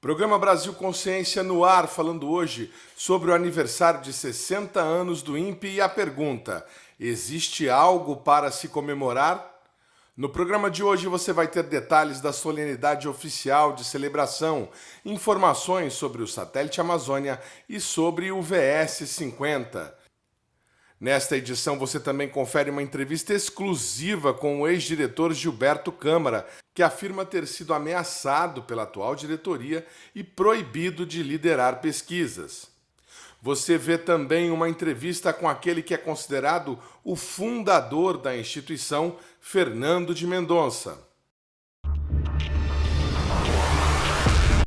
Programa Brasil Consciência no ar, falando hoje sobre o aniversário de 60 anos do INPE e a pergunta: existe algo para se comemorar? No programa de hoje você vai ter detalhes da solenidade oficial de celebração, informações sobre o satélite Amazônia e sobre o VS-50. Nesta edição você também confere uma entrevista exclusiva com o ex-diretor Gilberto Câmara, que afirma ter sido ameaçado pela atual diretoria e proibido de liderar pesquisas. Você vê também uma entrevista com aquele que é considerado o fundador da instituição, Fernando de Mendonça.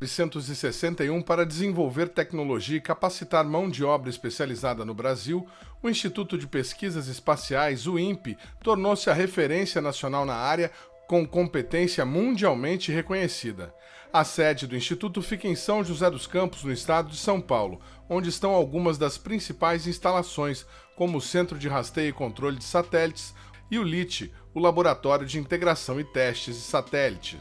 1961, para desenvolver tecnologia e capacitar mão de obra especializada no Brasil, o Instituto de Pesquisas Espaciais, o INPE, tornou-se a referência nacional na área com competência mundialmente reconhecida. A sede do Instituto fica em São José dos Campos, no estado de São Paulo, onde estão algumas das principais instalações, como o Centro de Rastreio e Controle de Satélites e o LIT, o Laboratório de Integração e Testes de Satélite.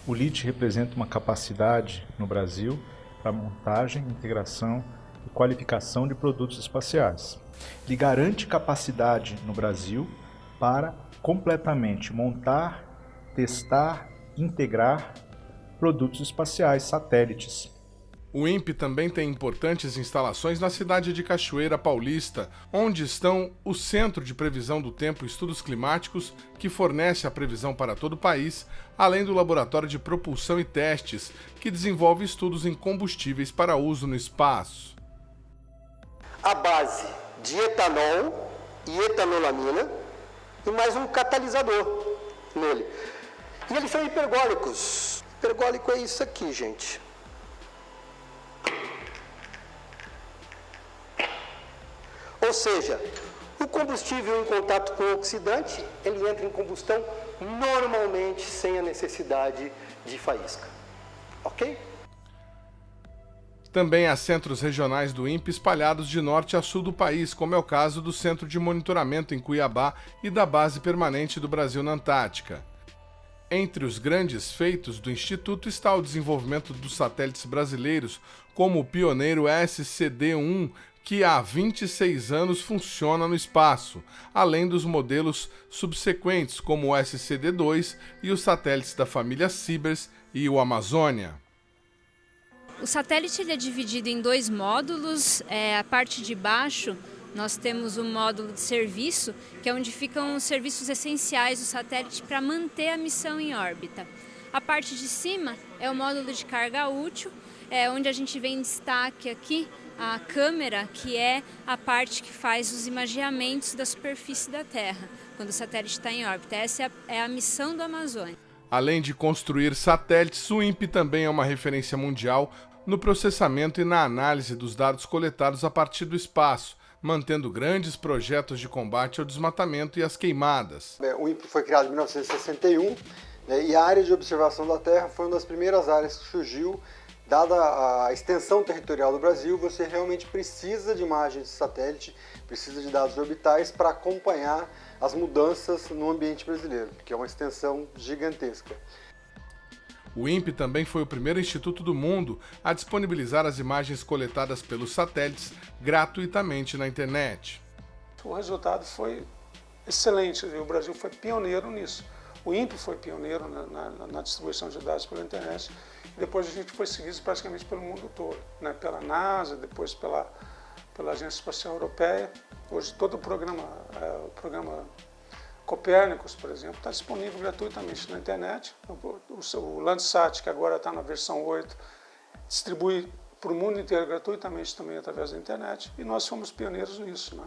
O LIT representa uma capacidade no Brasil para montagem, integração e qualificação de produtos espaciais. Ele garante capacidade no Brasil para completamente montar, testar, integrar produtos espaciais, satélites. O INPE também tem importantes instalações na cidade de Cachoeira Paulista, onde estão o Centro de Previsão do Tempo e Estudos Climáticos, que fornece a previsão para todo o país, além do Laboratório de Propulsão e Testes, que desenvolve estudos em combustíveis para uso no espaço. A base de etanol e etanolamina e mais um catalisador nele. E eles são hipergólicos. Hipergólico é isso aqui, gente. Ou seja, o combustível em contato com o oxidante, ele entra em combustão normalmente sem a necessidade de faísca. Ok? Também há centros regionais do INPE espalhados de norte a sul do país, como é o caso do Centro de Monitoramento em Cuiabá e da Base Permanente do Brasil na Antártica. Entre os grandes feitos do Instituto está o desenvolvimento dos satélites brasileiros, como o pioneiro SCD-1, que há 26 anos funciona no espaço, além dos modelos subsequentes, como o SCD-2 e os satélites da família Cibers e o Amazônia. O satélite ele é dividido em dois módulos. A parte de baixo nós temos o módulo de serviço, que é onde ficam os serviços essenciais do satélite para manter a missão em órbita. A parte de cima é o módulo de carga útil, onde a gente vê em destaque aqui a câmera, que é a parte que faz os imageamentos da superfície da Terra, quando o satélite está em órbita. Essa é a missão do Amazônia. Além de construir satélites, o INPE também é uma referência mundial no processamento e na análise dos dados coletados a partir do espaço, mantendo grandes projetos de combate ao desmatamento e às queimadas. O INPE foi criado em 1961, e a área de observação da Terra foi uma das primeiras áreas que surgiu. Dada a extensão territorial do Brasil, você realmente precisa de imagens de satélite, precisa de dados orbitais para acompanhar as mudanças no ambiente brasileiro, que é uma extensão gigantesca. O INPE também foi o primeiro instituto do mundo a disponibilizar as imagens coletadas pelos satélites gratuitamente na internet. O resultado foi excelente, o Brasil foi pioneiro nisso. O INPE foi pioneiro na distribuição de dados pela internet, e depois a gente foi seguido praticamente pelo mundo todo, né? Pela NASA, depois pela Agência Espacial Europeia. Hoje todo o programa Copérnicos, por exemplo, está disponível gratuitamente na internet. O Landsat, que agora está na versão 8, distribui para o mundo inteiro gratuitamente também através da internet, e nós fomos pioneiros nisso, né?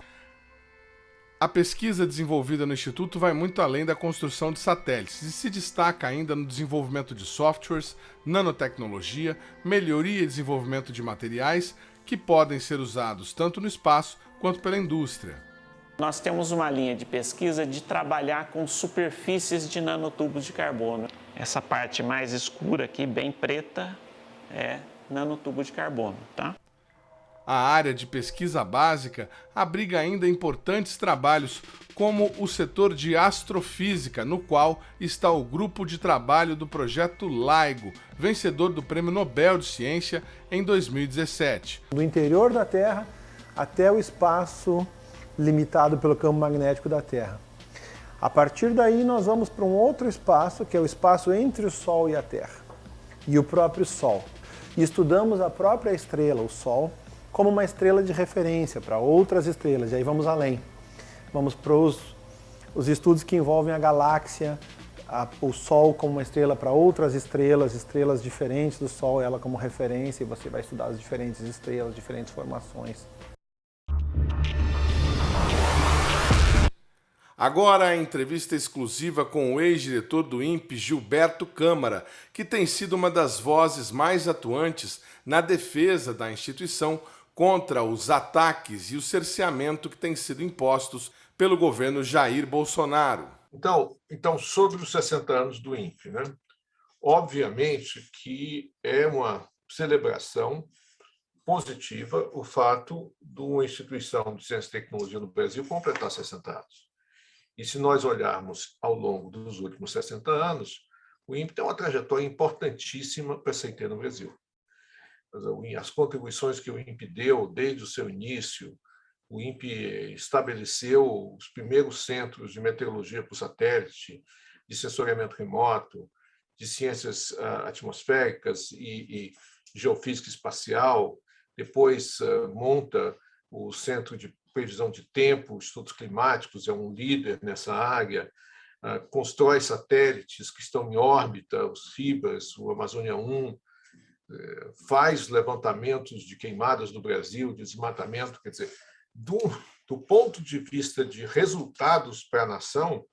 A pesquisa desenvolvida no Instituto vai muito além da construção de satélites e se destaca ainda no desenvolvimento de softwares, nanotecnologia, melhoria e desenvolvimento de materiais que podem ser usados tanto no espaço quanto pela indústria. Nós temos uma linha de pesquisa de trabalhar com superfícies de nanotubos de carbono. Essa parte mais escura aqui, bem preta, é nanotubo de carbono, tá? A área de pesquisa básica abriga ainda importantes trabalhos, como o setor de astrofísica, no qual está o grupo de trabalho do projeto LIGO, vencedor do Prêmio Nobel de Ciência em 2017. Do interior da Terra até o espaço limitado pelo campo magnético da Terra. A partir daí nós vamos para um outro espaço, que é o espaço entre o Sol e a Terra, e o próprio Sol. E estudamos a própria estrela, o Sol, como uma estrela de referência para outras estrelas, e aí vamos além. Vamos para os estudos que envolvem a galáxia, o Sol como uma estrela para outras estrelas diferentes do Sol, ela como referência, e você vai estudar as diferentes estrelas, diferentes formações. Agora a entrevista exclusiva com o ex-diretor do INPE, Gilberto Câmara, que tem sido uma das vozes mais atuantes na defesa da instituição contra os ataques e o cerceamento que têm sido impostos pelo governo Jair Bolsonaro. Então, sobre os 60 anos do INPE, né? Obviamente que é uma celebração positiva o fato de uma instituição de ciência e tecnologia no Brasil completar 60 anos. E se nós olharmos ao longo dos últimos 60 anos, o INPE tem uma trajetória importantíssima para se ter no Brasil. As contribuições que o INPE deu desde o seu início, o INPE estabeleceu os primeiros centros de meteorologia por satélite, de sensoriamento remoto, de ciências atmosféricas e geofísica espacial, depois monta o Centro de Previsão de Tempo, Estudos Climáticos, é um líder nessa área, constrói satélites que estão em órbita, os FIBAS, o Amazônia 1, faz levantamentos de queimadas do Brasil, de desmatamento, quer dizer, do ponto de vista de resultados para a nação,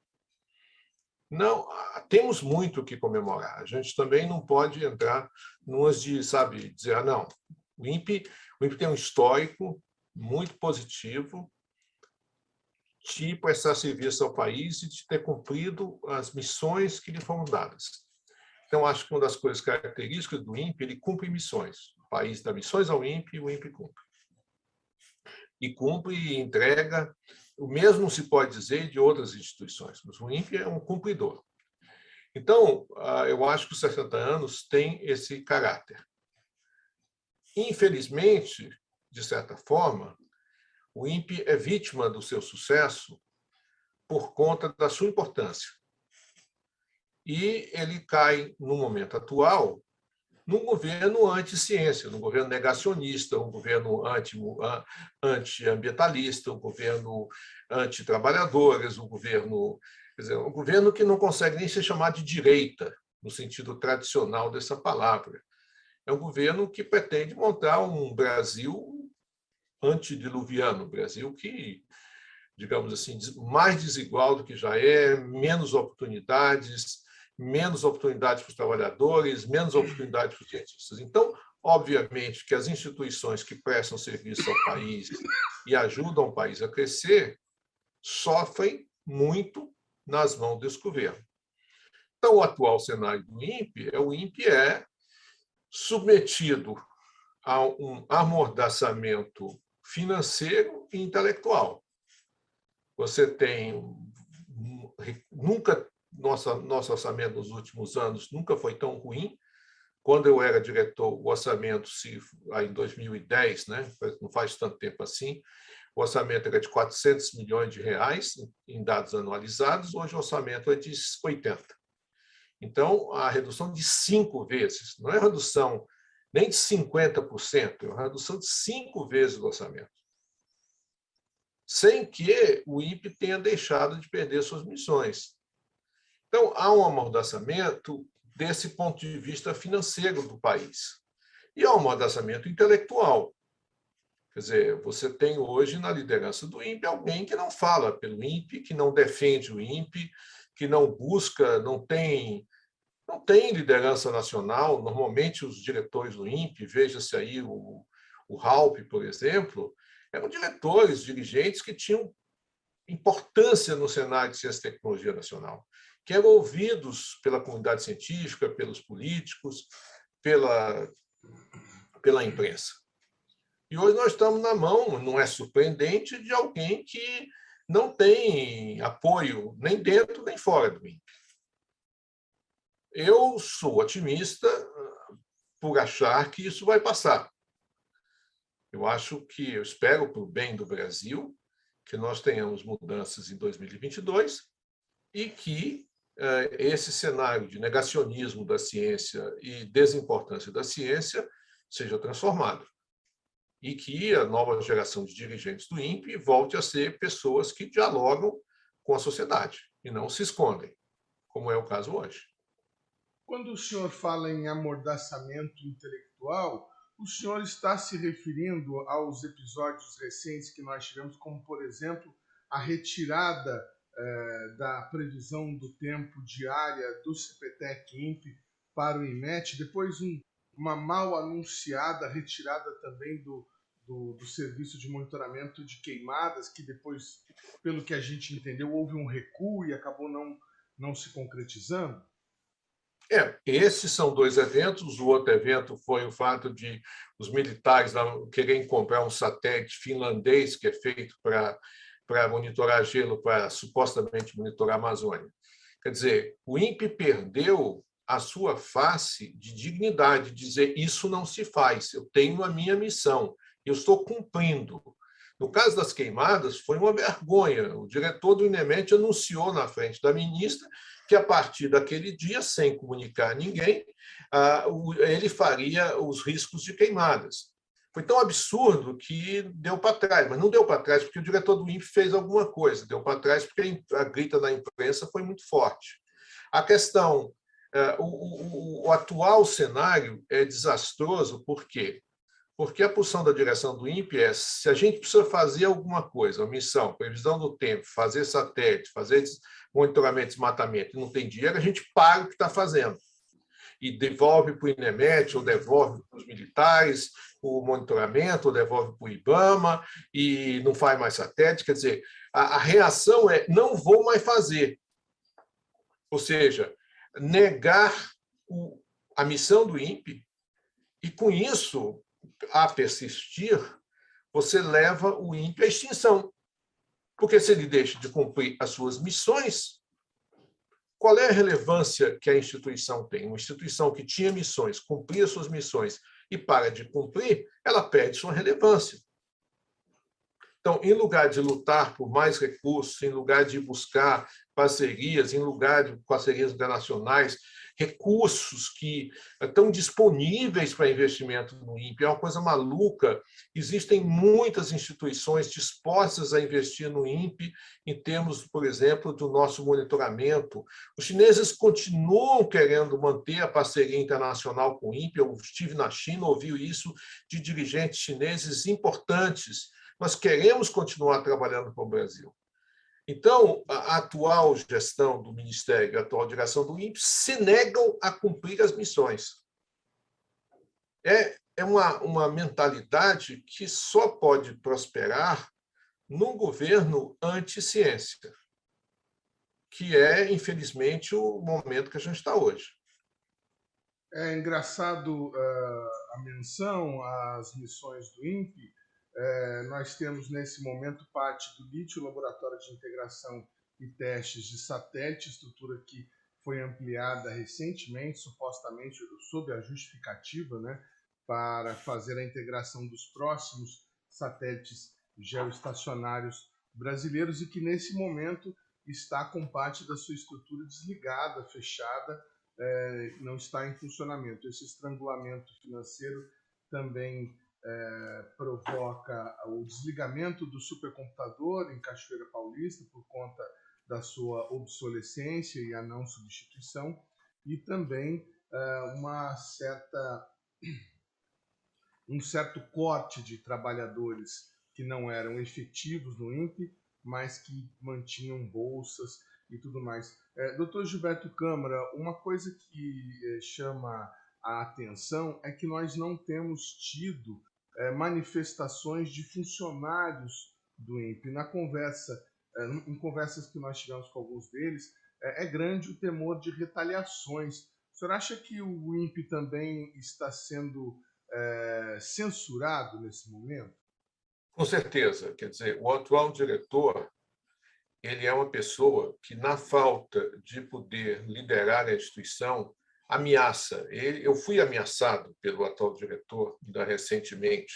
não temos muito o que comemorar. A gente também não pode entrar numas de, dizer, não, o INPE tem um histórico muito positivo de prestar serviço ao país e de ter cumprido as missões que lhe foram dadas. Então, acho que uma das coisas características do INPE, ele cumpre missões. O país dá missões ao INPE e o INPE cumpre. E cumpre e entrega, o mesmo se pode dizer de outras instituições, mas o INPE é um cumpridor. Então, eu acho que os 60 anos têm esse caráter. Infelizmente, de certa forma, o INPE é vítima do seu sucesso por conta da sua importância. E ele cai, no momento atual, num governo anti-ciência, num governo negacionista, um governo anti-ambientalista, um governo anti-trabalhadores, um governo que não consegue nem ser chamado de direita, no sentido tradicional dessa palavra. É um governo que pretende montar um Brasil antediluviano, Brasil que, digamos assim, mais desigual do que já é, menos oportunidades para os trabalhadores, menos oportunidades para os cientistas. Então, obviamente, que as instituições que prestam serviço ao país e ajudam o país a crescer sofrem muito nas mãos desse governo. Então, o atual cenário do INPE o INPE é submetido a um amordaçamento financeiro e intelectual. Você tem nosso orçamento nos últimos anos nunca foi tão ruim. Quando eu era diretor, o orçamento, em 2010, né, não faz tanto tempo assim, o orçamento era de 400 milhões de reais em dados anualizados, hoje o orçamento é de 80. Então, a redução de 5 vezes, não é redução nem de 50%, é uma redução de 5 vezes do orçamento. Sem que o INPE tenha deixado de perder suas missões. Então, há um amordaçamento desse ponto de vista financeiro do país. E há um amordaçamento intelectual. Quer dizer, você tem hoje na liderança do INPE alguém que não fala pelo INPE, que não defende o INPE, que não busca, não tem liderança nacional. Normalmente, os diretores do INPE, veja-se aí o Raup, por exemplo, eram diretores, dirigentes que tinham importância no cenário de ciência e tecnologia nacional, que eram ouvidos pela comunidade científica, pelos políticos, pela imprensa. E hoje nós estamos na mão, não é surpreendente, de alguém que não tem apoio nem dentro nem fora do INPE. Eu sou otimista por achar que isso vai passar. Eu espero para o bem do Brasil que nós tenhamos mudanças em 2022 e que esse cenário de negacionismo da ciência e desimportância da ciência seja transformado e que a nova geração de dirigentes do INPE volte a ser pessoas que dialogam com a sociedade e não se escondem, como é o caso hoje. Quando o senhor fala em amordaçamento intelectual, o senhor está se referindo aos episódios recentes que nós tivemos, como, por exemplo, a retirada da previsão do tempo diária do CPTEC-INPE para o INMET, depois uma mal anunciada retirada também do serviço de monitoramento de queimadas, que depois, pelo que a gente entendeu, houve um recuo e acabou não se concretizando? Esses são dois eventos. O outro evento foi o fato de os militares quererem comprar um satélite finlandês que é feito para monitorar gelo, para supostamente monitorar a Amazônia. Quer dizer, o INPE perdeu a sua face de dignidade, de dizer isso não se faz, eu tenho a minha missão, eu estou cumprindo. No caso das queimadas, foi uma vergonha. O diretor do INEMET anunciou na frente da ministra que, a partir daquele dia, sem comunicar a ninguém, ele faria os riscos de queimadas. Foi tão absurdo que deu para trás, mas não deu para trás porque o diretor do INPE fez alguma coisa, deu para trás porque a grita da imprensa foi muito forte. A questão, o atual cenário é desastroso, por quê? Porque a posição da direção do INPE é: se a gente precisa fazer alguma coisa, uma missão, previsão do tempo, fazer satélite, fazer monitoramento, desmatamento, e não tem dinheiro, a gente paga o que está fazendo. E devolve para o INEMET, ou devolve para os militares o monitoramento, ou devolve para o IBAMA, e não faz mais satélite. Quer dizer, a reação é: não vou mais fazer. Ou seja, negar a missão do INPE, e com isso, a persistir, você leva o INPE à extinção. Porque se ele deixa de cumprir as suas missões, qual é a relevância que a instituição tem? Uma instituição que tinha missões, cumpria suas missões e para de cumprir, ela perde sua relevância. Então, em lugar de lutar por mais recursos, em lugar de buscar parcerias, em lugar de parcerias internacionais, recursos que estão disponíveis para investimento no INPE, é uma coisa maluca. Existem muitas instituições dispostas a investir no INPE em termos, por exemplo, do nosso monitoramento. Os chineses continuam querendo manter a parceria internacional com o INPE. Eu estive na China, ouvi isso de dirigentes chineses importantes. Nós queremos continuar trabalhando para o Brasil. Então, a atual gestão do Ministério e a atual direção do INPE se negam a cumprir as missões. É uma mentalidade que só pode prosperar num governo anti-ciência, que é, infelizmente, o momento que a gente está hoje. É engraçado a menção às missões do INPE. Nós temos, nesse momento, parte do LIT, o Laboratório de Integração e Testes de Satélite, estrutura que foi ampliada recentemente, supostamente sob a justificativa, né, para fazer a integração dos próximos satélites geoestacionários brasileiros, e que, nesse momento, está com parte da sua estrutura desligada, fechada, não está em funcionamento. Esse estrangulamento financeiro também provoca o desligamento do supercomputador em Cachoeira Paulista por conta da sua obsolescência e a não substituição, e também um certo corte de trabalhadores que não eram efetivos no INPE, mas que mantinham bolsas e tudo mais. Dr. Gilberto Câmara, uma coisa que chama a atenção é que nós não temos tido manifestações de funcionários do INPE. Na conversa em conversas que nós tivemos com alguns deles, é grande o temor de retaliações. O senhor acha que o INPE também está sendo censurado nesse momento? Com certeza. Quer dizer, o atual diretor, ele é uma pessoa que, na falta de poder liderar a instituição, ameaça. Eu fui ameaçado pelo atual diretor ainda recentemente.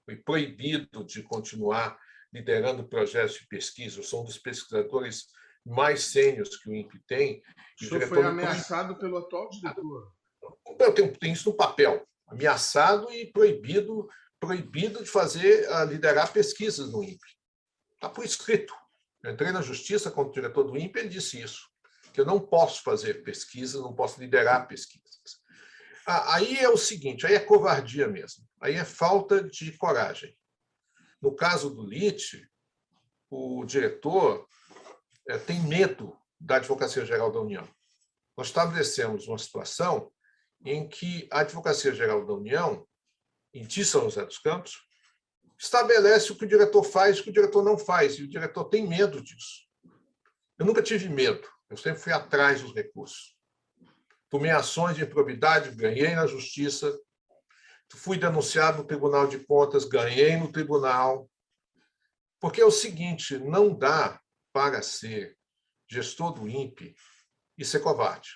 Fui proibido de continuar liderando projetos de pesquisa. Eu sou um dos pesquisadores mais sêniores que o INPE tem. O senhor foi ameaçado pelo atual diretor? Eu tenho isso no papel. Ameaçado e proibido de liderar pesquisas no INPE. Está por escrito. Eu entrei na justiça contra o diretor do INPE e ele disse isso, que eu não posso fazer pesquisas, não posso liderar pesquisas. Aí é o seguinte, aí é covardia mesmo, aí é falta de coragem. No caso do LIT, o diretor tem medo da Advocacia Geral da União. Nós estabelecemos uma situação em que a Advocacia Geral da União, em São José dos Campos, estabelece o que o diretor faz e o que o diretor não faz, e o diretor tem medo disso. Eu nunca tive medo, eu sempre fui atrás dos recursos. Tomei ações de improbidade, ganhei na justiça, fui denunciado no Tribunal de Contas, ganhei no tribunal. Porque é o seguinte, não dá para ser gestor do INPE e ser covarde.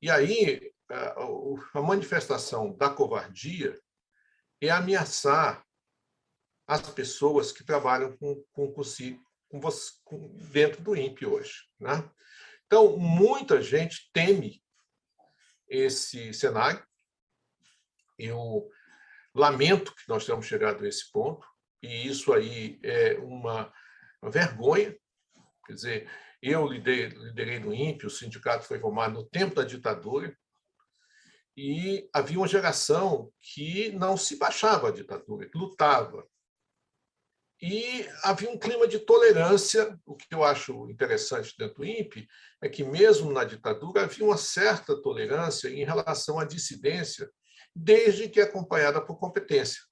E aí, a manifestação da covardia é ameaçar as pessoas que trabalham dentro do INPE hoje, né? Então, muita gente teme esse cenário. Eu lamento que nós tenhamos chegado a esse ponto, e isso aí é uma vergonha. Quer dizer, eu liderei no INPE, o sindicato foi formado no tempo da ditadura, e havia uma geração que não se baixava à ditadura, que lutava. E havia um clima de tolerância. O que eu acho interessante dentro do INPE é que, mesmo na ditadura, havia uma certa tolerância em relação à dissidência, desde que acompanhada por competência.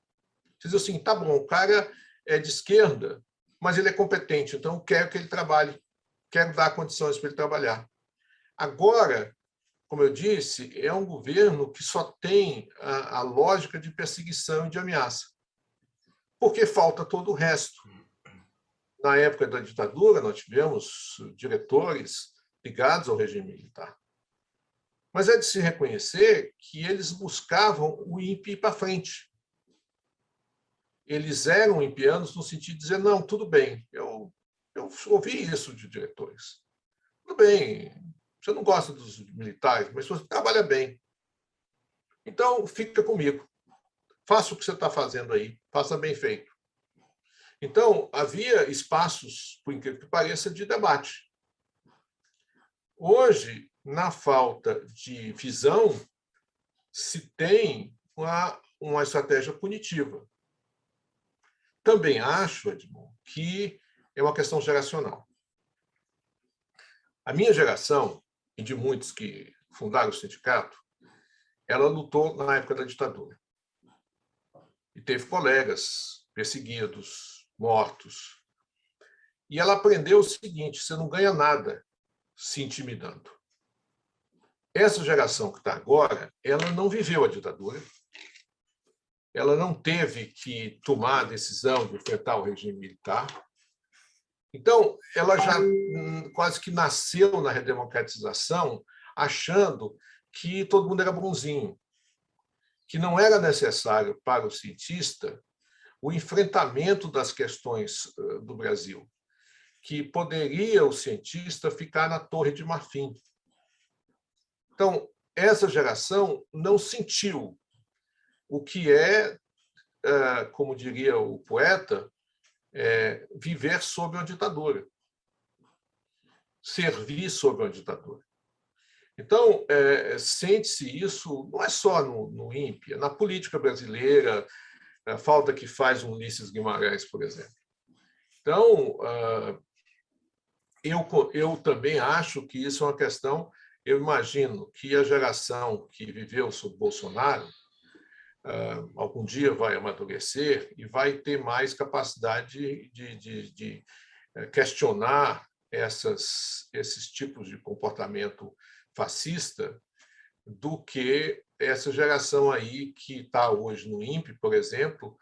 Você diz assim, tá bom, o cara é de esquerda, mas ele é competente, então eu quero que ele trabalhe, quero dar condições para ele trabalhar. Agora, como eu disse, é um governo que só tem a lógica de perseguição e de ameaça, porque falta todo o resto. Na época da ditadura, nós tivemos diretores ligados ao regime militar. Mas é de se reconhecer que eles buscavam o INPE ir para frente. Eles eram impianos no sentido de dizer, não, tudo bem, eu ouvi isso de diretores. Tudo bem, você não gosta dos militares, mas você trabalha bem. Então, fica comigo. Faça o que você está fazendo aí, faça bem feito. Então, havia espaços, por incrível que pareça, de debate. Hoje, na falta de visão, se tem uma estratégia punitiva. Também acho, Edmond, que é uma questão geracional. A minha geração, e de muitos que fundaram o sindicato, ela lutou na época da ditadura. E teve colegas perseguidos, mortos. E ela aprendeu o seguinte, você não ganha nada se intimidando. Essa geração que está agora, ela não viveu a ditadura, ela não teve que tomar a decisão de enfrentar o regime militar. Então, ela já quase que nasceu na redemocratização achando que todo mundo era bonzinho, que não era necessário para o cientista o enfrentamento das questões do Brasil, que poderia o cientista ficar na Torre de Marfim. Então, essa geração não sentiu o que é, como diria o poeta, viver sob uma ditadura, servir sob uma ditadura. Então, sente-se isso, não é só no INPE, é na política brasileira, a falta que faz um Ulisses Guimarães, por exemplo. Então, eu também acho que isso é uma questão, eu imagino que a geração que viveu sob Bolsonaro, algum dia vai amadurecer e vai ter mais capacidade de questionar esses tipos de comportamento fascista do que essa geração aí que está hoje no INPE, por exemplo,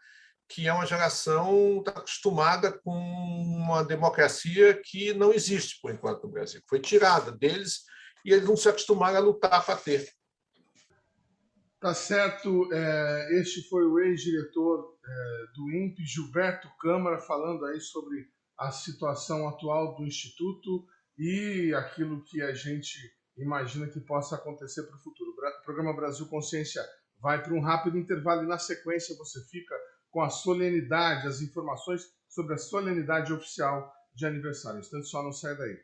que é uma geração acostumada com uma democracia que não existe, por enquanto, no Brasil. Foi tirada deles e eles não se acostumaram a lutar para ter. Tá certo. Este foi o ex-diretor do INPE, Gilberto Câmara, falando aí sobre a situação atual do Instituto e aquilo que a gente imagina que possa acontecer para o futuro. O programa Brasil Consciência vai para um rápido intervalo e, na sequência, você fica com a solenidade, as informações sobre a solenidade oficial de aniversário. Instante só, não sai daí.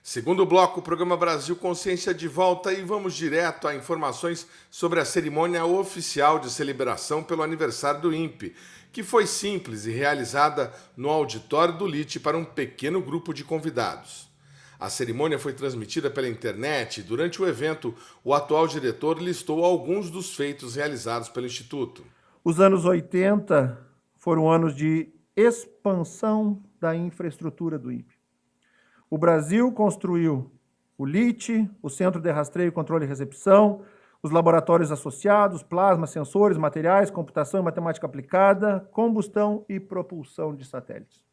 Segundo bloco, o programa Brasil Consciência de volta e vamos direto a informações sobre a cerimônia oficial de celebração pelo aniversário do INPE, que foi simples e realizada no auditório do LIT para um pequeno grupo de convidados. A cerimônia foi transmitida pela internet e, durante o evento, o atual diretor listou alguns dos feitos realizados pelo Instituto. Os anos 80 foram anos de expansão da infraestrutura do INPE. O Brasil construiu o LIT, o Centro de Rastreio, Controle e Recepção, os laboratórios associados, plasma, sensores, materiais, computação e matemática aplicada, combustão e propulsão de satélites.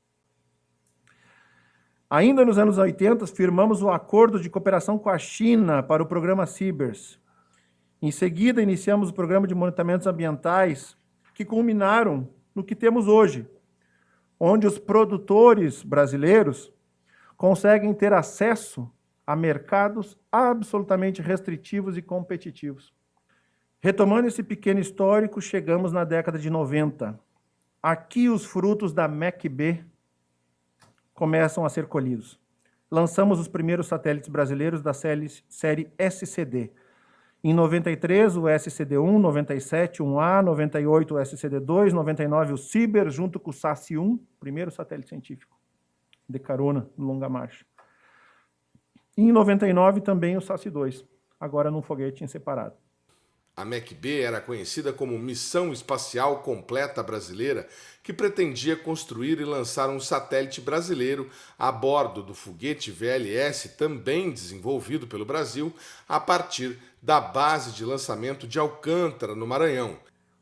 Ainda nos anos 80, firmamos o acordo de cooperação com a China para o programa CIBERS. Em seguida, iniciamos o programa de monitoramento ambientais, que culminaram no que temos hoje, onde os produtores brasileiros conseguem ter acesso a mercados absolutamente restritivos e competitivos. Retomando esse pequeno histórico, chegamos na década de 90. Aqui os frutos da MEC-B começam a ser colhidos. Lançamos os primeiros satélites brasileiros da série SCD. Em 93, o SCD-1, 97, 1A, 98, o SCD-2, 99, o CIBER, junto com o SASSI-1, primeiro satélite científico de carona no longa marcha. Em 99, também o SASSI-2, agora num foguete em separado. A MEC-B era conhecida como Missão Espacial Completa Brasileira, que pretendia construir e lançar um satélite brasileiro a bordo do foguete VLS, também desenvolvido pelo Brasil, a partir da base de lançamento de Alcântara, no Maranhão.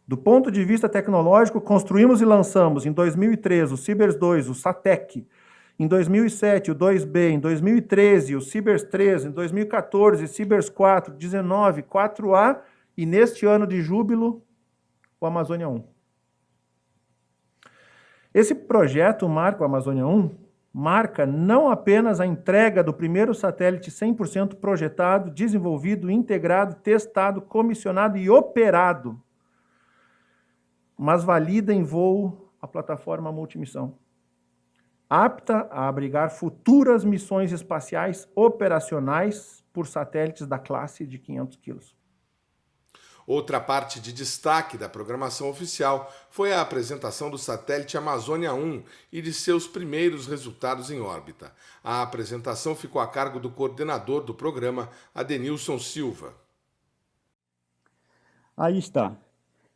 Do ponto de vista tecnológico, construímos e lançamos em 2003 o CIBERS-2, o SATEC, em 2007 o 2B, em 2013 o CIBERS-3, em 2014 o CIBERS-4, 19, 4A e neste ano de júbilo o Amazônia 1. Esse projeto marca o Amazônia 1, marca não apenas a entrega do primeiro satélite 100% projetado, desenvolvido, integrado, testado, comissionado e operado, mas valida em voo a plataforma multimissão, apta a abrigar futuras missões espaciais operacionais por satélites da classe de 500 quilos. Outra parte de destaque da programação oficial foi a apresentação do satélite Amazônia 1 e de seus primeiros resultados em órbita. A apresentação ficou a cargo do coordenador do programa, Adenilson Silva. Aí está.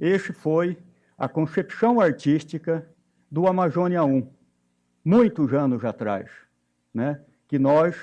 Este foi a concepção artística do Amazônia 1, muitos anos atrás, né? Que nós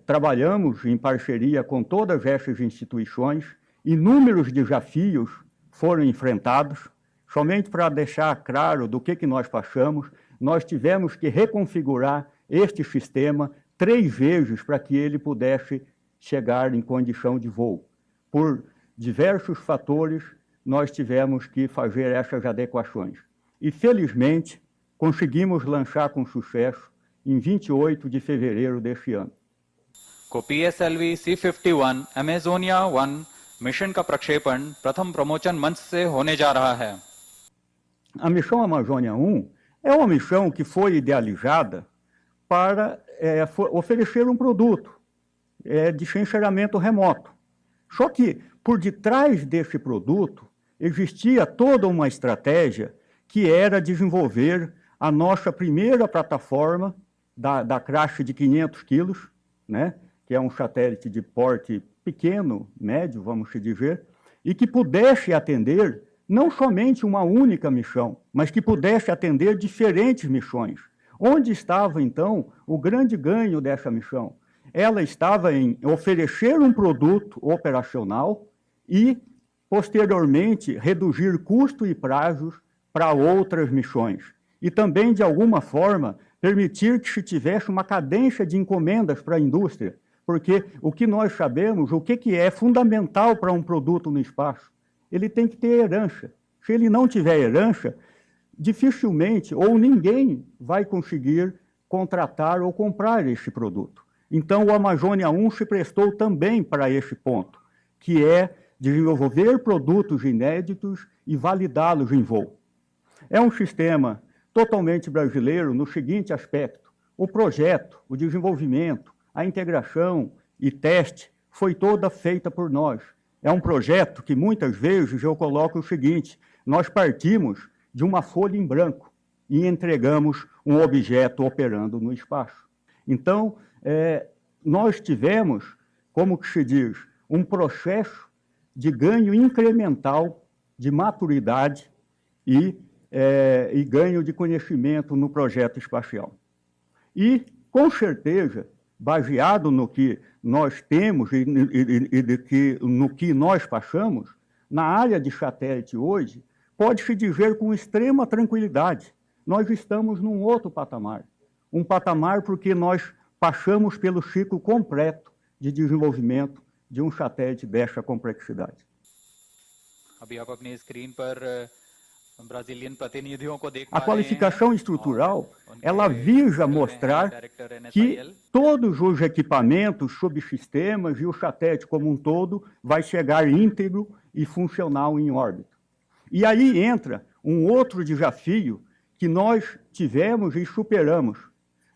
trabalhamos em parceria com todas essas instituições. Inúmeros desafios foram enfrentados. Somente para deixar claro do que nós passamos, nós tivemos que reconfigurar este sistema 3 vezes para que ele pudesse chegar em condição de voo. Por diversos fatores, nós tivemos que fazer essas adequações. E, felizmente, conseguimos lançar com sucesso em 28 de fevereiro deste ano. को PSLV C-51 Amazonia 1 मिशन का प्रक्षेपण प्रथम प्रमोचन मंच से होने जा रहा है. A missão Amazônia 1 é uma missão que foi idealizada para oferecer um produto de sensoriamento remoto. Só que, por detrás desse produto, existia toda uma estratégia que era desenvolver a nossa primeira plataforma da classe de 500 quilos, né, que é um satélite de porte pequeno, médio, vamos dizer, e que pudesse atender não somente uma única missão, mas que pudesse atender diferentes missões. Onde estava, então, o grande ganho dessa missão? Ela estava em oferecer um produto operacional e, posteriormente, reduzir custo e prazos para outras missões. E também, de alguma forma, permitir que se tivesse uma cadência de encomendas para a indústria, porque o que nós sabemos, o que é fundamental para um produto no espaço, ele tem que ter herança. Se ele não tiver herança, dificilmente ou ninguém vai conseguir contratar ou comprar esse produto. Então, o Amazônia 1 se prestou também para esse ponto, que é desenvolver produtos inéditos e validá-los em voo. É um sistema totalmente brasileiro no seguinte aspecto: o projeto, o desenvolvimento, a integração e teste foi toda feita por nós. É um projeto que muitas vezes eu coloco o seguinte: nós partimos de uma folha em branco e entregamos um objeto operando no espaço. Então, nós tivemos, como que se diz, um processo de ganho incremental de maturidade e ganho de conhecimento no projeto espacial. E, com certeza, baseado no que nós temos e no que nós passamos, na área de satélite hoje, pode-se dizer com extrema tranquilidade, nós estamos num outro patamar. Um patamar porque nós passamos pelo ciclo completo de desenvolvimento de um satélite dessa complexidade. A qualificação estrutural, ela visa mostrar que todos os equipamentos, subsistemas e o satélite como um todo vai chegar íntegro e funcional em órbita. E aí entra um outro desafio que nós tivemos e superamos.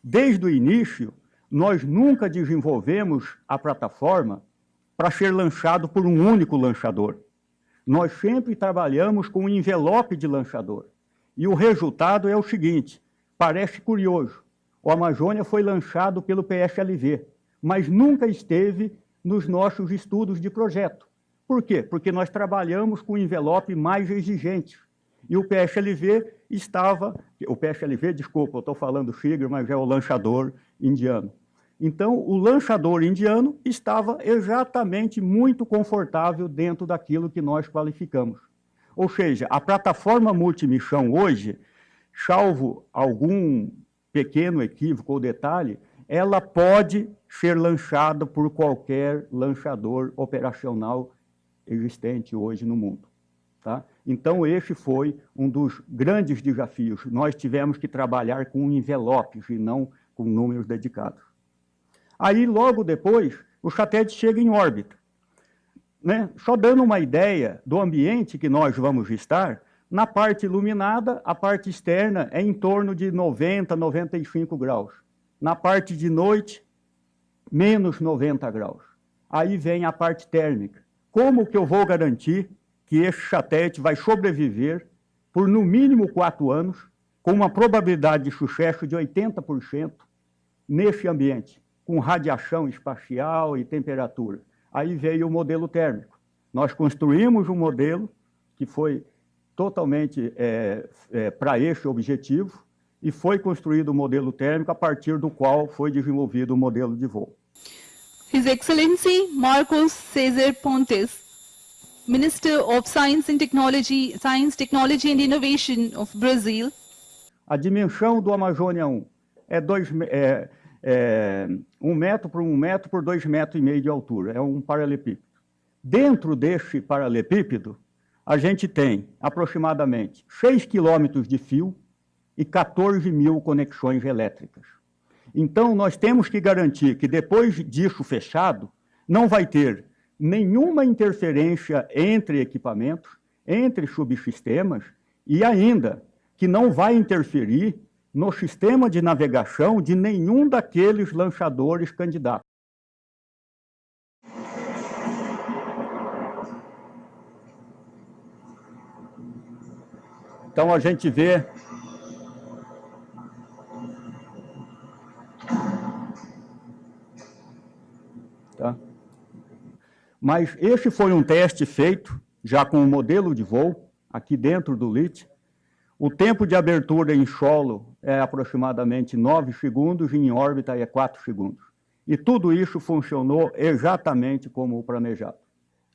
Desde o início, nós nunca desenvolvemos a plataforma para ser lançado por um único lançador. Nós sempre trabalhamos com um envelope de lançador. E o resultado é o seguinte: parece curioso, o Amazônia foi lançado pelo PSLV, mas nunca esteve nos nossos estudos de projeto. Por quê? Porque nós trabalhamos com um envelope mais exigente. E o PSLV, desculpa, eu estou falando Tigre, mas é o lançador indiano. Então, o lançador indiano estava exatamente muito confortável dentro daquilo que nós qualificamos. Ou seja, a plataforma multimissão hoje, salvo algum pequeno equívoco ou detalhe, ela pode ser lançada por qualquer lançador operacional existente hoje no mundo. Tá? Então, esse foi um dos grandes desafios. Nós tivemos que trabalhar com envelopes e não com números dedicados. Aí, logo depois, o satélite chega em órbita. Né? Só dando uma ideia do ambiente que nós vamos estar, na parte iluminada, a parte externa é em torno de 90, 95 graus. Na parte de noite, menos 90 graus. Aí vem a parte térmica. Como que eu vou garantir que esse satélite vai sobreviver por no mínimo 4 anos, com uma probabilidade de sucesso de 80% nesse ambiente, com radiação espacial e temperatura? Aí veio o modelo térmico. Nós construímos um modelo que foi totalmente para esse objetivo, e foi construído o modelo térmico a partir do qual foi desenvolvido o modelo de voo. His Excellency Marcos Cesar Pontes, Minister of Science, Technology and Innovation of Brazil. A dimensão do Amazônia 1 é 1 metro por 1 metro por 2,5 metros de altura. É um paralelepípedo. Dentro desse paralelepípedo, a gente tem aproximadamente 6 quilômetros de fio e 14 mil conexões elétricas. Então, nós temos que garantir que depois disso fechado, não vai ter nenhuma interferência entre equipamentos, entre subsistemas, e ainda que não vai interferir no sistema de navegação de nenhum daqueles lançadores candidatos. Então, a gente vê mas esse foi um teste feito já com um modelo de voo aqui dentro do LEED. O tempo de abertura em solo é aproximadamente 9 segundos e em órbita é 4 segundos. E tudo isso funcionou exatamente como planejado.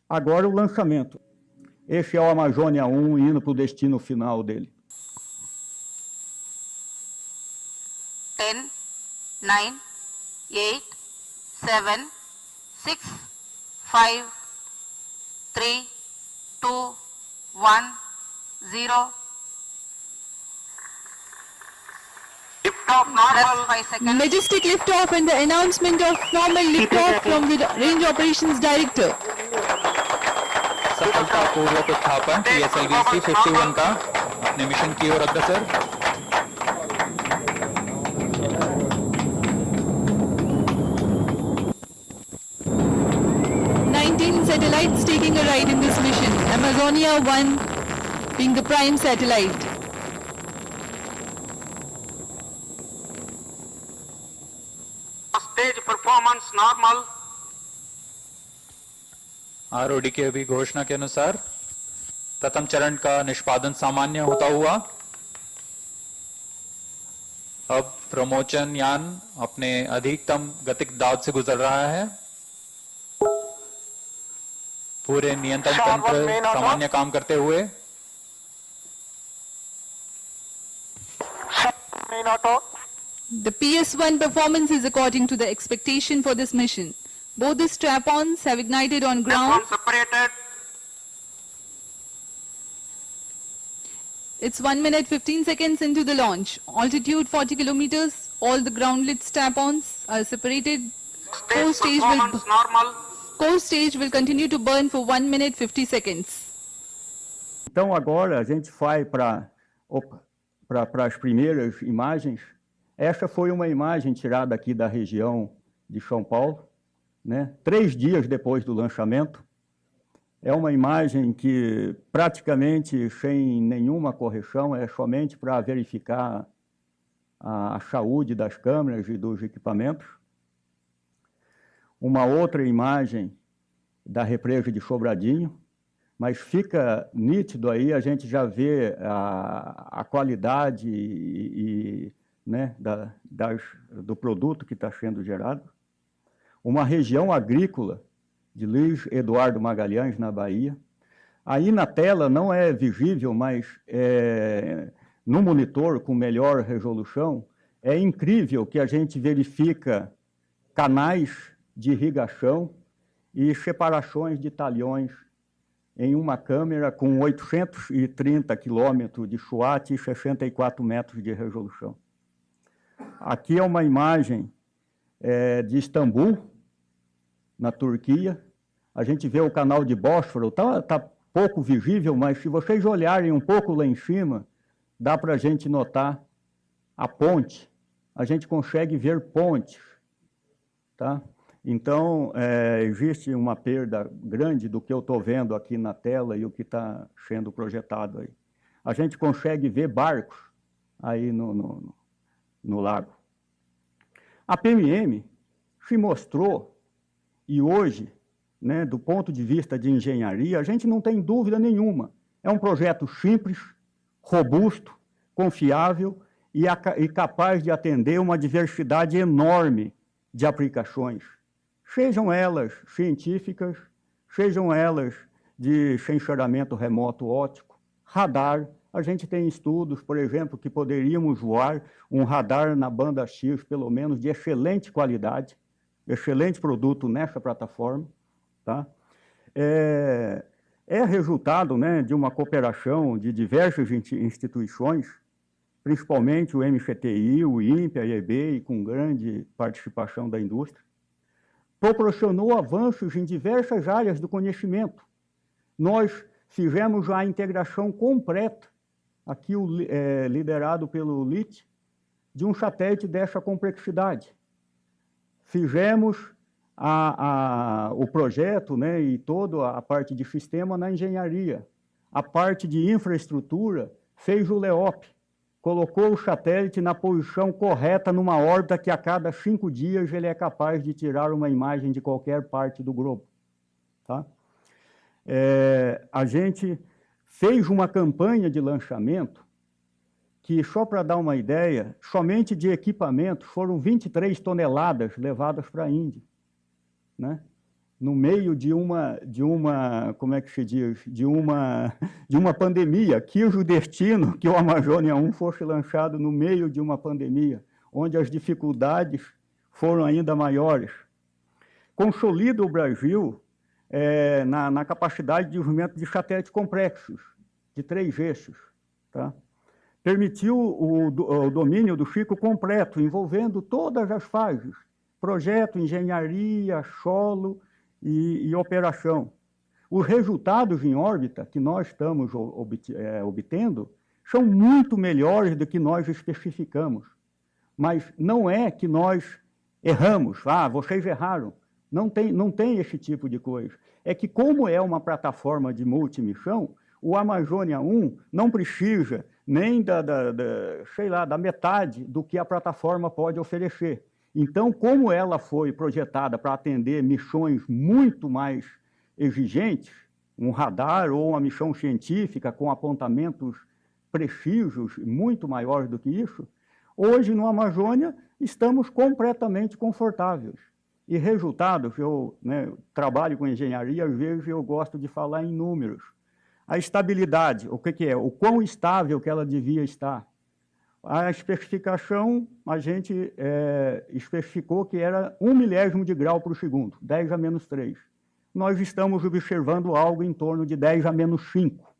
Agora o lançamento. Esse é o Amazônia 1 indo para o destino final dele. 10, 9, 8, 7, 6, 5, 3, 2, 1, 0. Majestic liftoff and the announcement of normal liftoff from the Range Operations Director. सफलतापूर्वक उत्थापन PSLV C-51 का अपने मिशन की ओर अग्रसर। 19 satellites taking a ride in this mission. Amazonia 1 being the prime satellite. Stage performance normal. ROD की अभी घोषणा के अनुसार प्रथम चरण का निष्पादन सामान्य होता हुआ अब प्रमोचन यान अपने अधिकतम गतिक दाब से गुजर रहा है। पूरे नियंत्रण तंत्र सामान्य काम करते हुए The PS-1 performance is according to the expectation for this mission. Both the strap-ons have ignited on ground. It's 1 minute 15 seconds into the launch. Altitude 40 kilometers. All the ground-lit strap-ons are separated. Core stage will continue to burn for 1 minute 50 seconds. Então agora a gente vai para as primeiras imagens. Essa foi uma imagem tirada aqui da região de São Paulo, né? 3 dias depois do lançamento. É uma imagem que praticamente sem nenhuma correção, é somente para verificar a saúde das câmeras e dos equipamentos. Uma outra imagem da represa de Sobradinho, mas fica nítido aí, a gente já vê a qualidade né, do produto que está sendo gerado. Uma região agrícola de Luiz Eduardo Magalhães, na Bahia. Aí na tela não é visível, mas no monitor com melhor resolução, é incrível que a gente verifica canais de irrigação e separações de talhões em uma câmera com 830 quilômetros de SWAT e 64 metros de resolução. Aqui é uma imagem de Istambul, na Turquia. A gente vê o canal de Bósforo, está pouco visível, mas se vocês olharem um pouco lá em cima, dá para a gente notar a ponte. A gente consegue ver pontes, tá? Então, existe uma perda grande do que eu estou vendo aqui na tela e o que está sendo projetado aí. A gente consegue ver barcos aí no lago. A PMM se mostrou, e hoje, né, do ponto de vista de engenharia, a gente não tem dúvida nenhuma. É um projeto simples, robusto, confiável e capaz de atender uma diversidade enorme de aplicações. Sejam elas científicas, sejam elas de sensoramento remoto óptico, radar. A gente tem estudos, por exemplo, que poderíamos voar um radar na banda X, pelo menos de excelente qualidade, excelente produto nessa plataforma. Tá? É resultado, né, de uma cooperação de diversas instituições, principalmente o MCTI, o INPE, a IEB, com grande participação da indústria. Proporcionou avanços em diversas áreas do conhecimento. Nós fizemos a integração completa, aqui liderado pelo LIT, de um satélite dessa complexidade. Fizemos o projeto, né, e toda a parte de sistema na engenharia. A parte de infraestrutura fez o LEOP, colocou o satélite na posição correta numa órbita que a cada 5 dias ele é capaz de tirar uma imagem de qualquer parte do globo. Tá? A gente fez uma campanha de lançamento que, só para dar uma ideia, somente de equipamentos foram 23 toneladas levadas para a Índia, né? No meio de uma, como é que se diz, de uma pandemia. Quis o destino que o Amazônia 1 fosse lançado no meio de uma pandemia, onde as dificuldades foram ainda maiores. Consolida o Brasil na capacidade de desenvolvimento de satélites complexos, de 3 eixos, tá? Permitiu o domínio do ciclo completo, envolvendo todas as fases, projeto, engenharia, solo e operação. Os resultados em órbita que nós estamos obtendo são muito melhores do que nós especificamos. Mas não é que nós erramos, vocês erraram. Não tem esse tipo de coisa. É que, como é uma plataforma de multimissão, o Amazônia 1 não precisa nem da metade do que a plataforma pode oferecer. Então, como ela foi projetada para atender missões muito mais exigentes, um radar ou uma missão científica com apontamentos precisos muito maiores do que isso, hoje no Amazônia estamos completamente confortáveis. E resultados, eu trabalho com engenharia, às vezes eu gosto de falar em números. A estabilidade, o que é? O quão estável que ela devia estar. A especificação, a gente especificou que era 1/1000 de grau por segundo, 10 a menos 3. Nós estamos observando algo em torno de 10 a menos 5.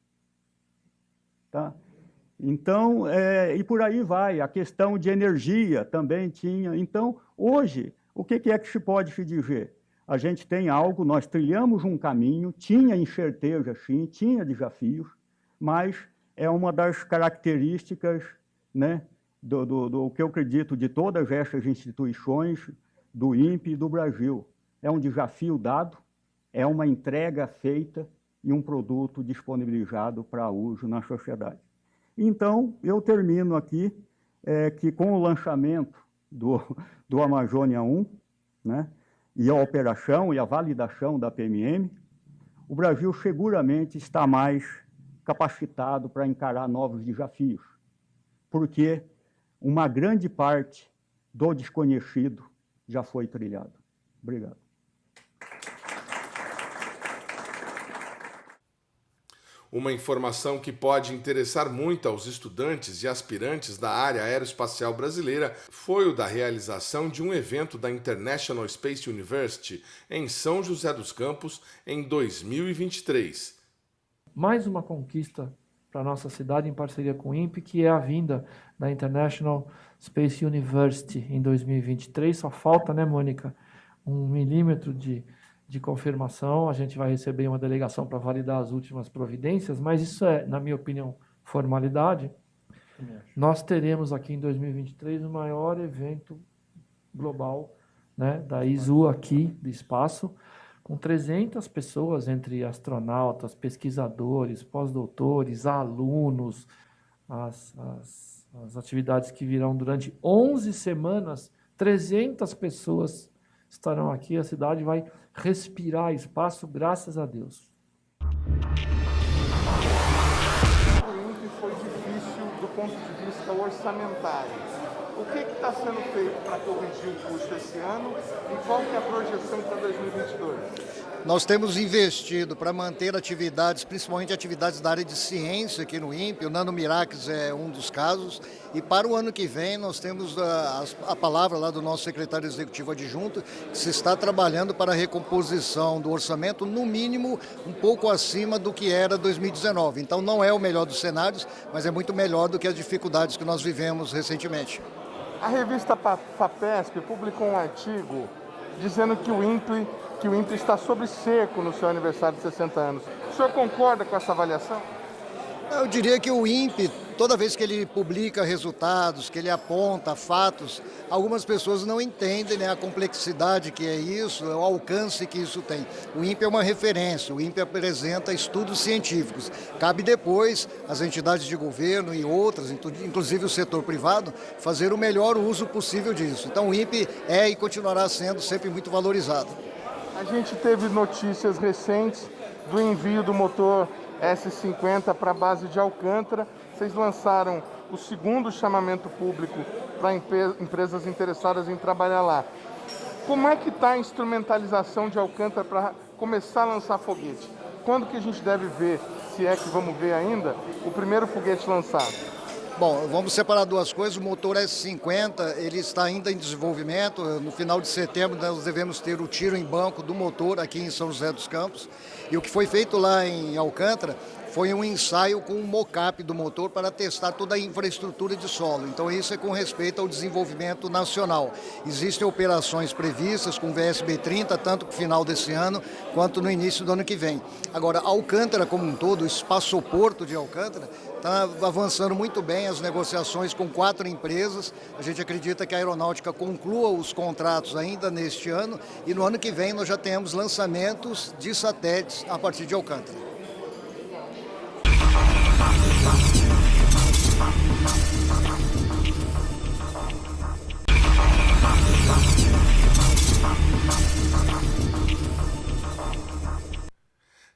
Tá? Então, e por aí vai. A questão de energia também tinha. Então, hoje, o que é que se pode se dizer? A gente tem algo, nós trilhamos um caminho, tinha incerteza, sim, tinha desafios, mas é uma das características, né, do que eu acredito de todas essas instituições, do INPE e do Brasil. É um desafio dado, é uma entrega feita e um produto disponibilizado para uso na sociedade. Então, eu termino aqui que com o lançamento do Amazônia 1, né, e a operação e a validação da PMM, o Brasil seguramente está mais capacitado para encarar novos desafios, porque uma grande parte do desconhecido já foi trilhado. Obrigado. Uma informação que pode interessar muito aos estudantes e aspirantes da área aeroespacial brasileira foi o da realização de um evento da International Space University em São José dos Campos em 2023. Mais uma conquista para a nossa cidade em parceria com o INPE, que é a vinda da International Space University em 2023. Só falta, né, Mônica, 1 milímetro de confirmação. A gente vai receber uma delegação para validar as últimas providências, mas isso é, na minha opinião, formalidade. Nós teremos aqui em 2023 o maior evento global, né, da ISU aqui, do espaço, com 300 pessoas, entre astronautas, pesquisadores, pós-doutores, alunos, as atividades que virão durante 11 semanas, 300 pessoas estarão aqui, a cidade vai respirar espaço, graças a Deus. O INPE foi difícil do ponto de vista orçamentário. O que está sendo feito para corrigir o custo esse ano e qual que é a projeção para 2022? Nós temos investido para manter atividades, principalmente atividades da área de ciência aqui no INPE, o Nanomirax é um dos casos, e para o ano que vem nós temos a palavra lá do nosso secretário executivo adjunto, que se está trabalhando para a recomposição do orçamento, no mínimo um pouco acima do que era 2019. Então não é o melhor dos cenários, mas é muito melhor do que as dificuldades que nós vivemos recentemente. A revista FAPESP publicou um artigo dizendo que o INPE está sob cerco no seu aniversário de 60 anos. O senhor concorda com essa avaliação? Eu diria que o INPE, toda vez que ele publica resultados, que ele aponta fatos, algumas pessoas não entendem, né, a complexidade que é isso, o alcance que isso tem. O INPE é uma referência, o INPE apresenta estudos científicos. Cabe depois às entidades de governo e outras, inclusive o setor privado, fazer o melhor uso possível disso. Então o INPE é e continuará sendo sempre muito valorizado. A A gente teve notícias recentes do envio do motor S50 para a base de Alcântara. Vocês lançaram o segundo chamamento público para empresas interessadas em trabalhar lá. Como é que está a instrumentalização de Alcântara para começar a lançar foguete? Quando que a gente deve ver, se é que vamos ver ainda, o primeiro foguete lançado? Bom, vamos separar duas coisas. O motor S50, ele está ainda em desenvolvimento. No final de setembro nós devemos ter o tiro em banco do motor aqui em São José dos Campos. E o que foi feito lá em Alcântara foi um ensaio com um mock-up do motor para testar toda a infraestrutura de solo. Então isso é com respeito ao desenvolvimento nacional. Existem operações previstas com o VSB-30, tanto no final desse ano quanto no início do ano que vem. Agora, Alcântara como um todo, o espaçoporto de Alcântara, está avançando muito bem as negociações com 4 empresas. A gente acredita que a aeronáutica conclua os contratos ainda neste ano e no ano que vem nós já temos lançamentos de satélites a partir de Alcântara.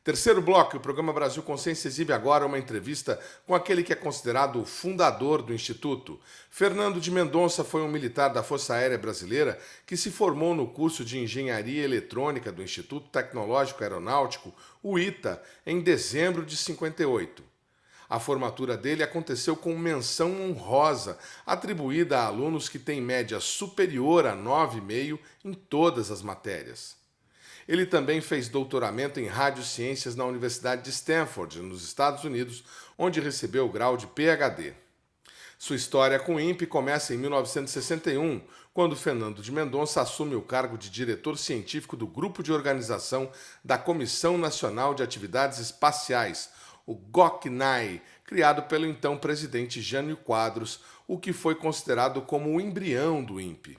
Terceiro bloco, o programa Brasil Consciência exibe agora uma entrevista com aquele que é considerado o fundador do Instituto. Fernando de Mendonça foi um militar da Força Aérea Brasileira que se formou no curso de Engenharia Eletrônica do Instituto Tecnológico Aeronáutico, o ITA, em dezembro de 58. A formatura dele aconteceu com menção honrosa, atribuída a alunos que têm média superior a 9,5 em todas as matérias. Ele também fez doutoramento em radiociências na Universidade de Stanford, nos Estados Unidos, onde recebeu o grau de PhD. Sua história com o INPE começa em 1961, quando Fernando de Mendonça assume o cargo de diretor científico do Grupo de Organização da Comissão Nacional de Atividades Espaciais, o GOCNAI, criado pelo então presidente Jânio Quadros, o que foi considerado como o embrião do INPE.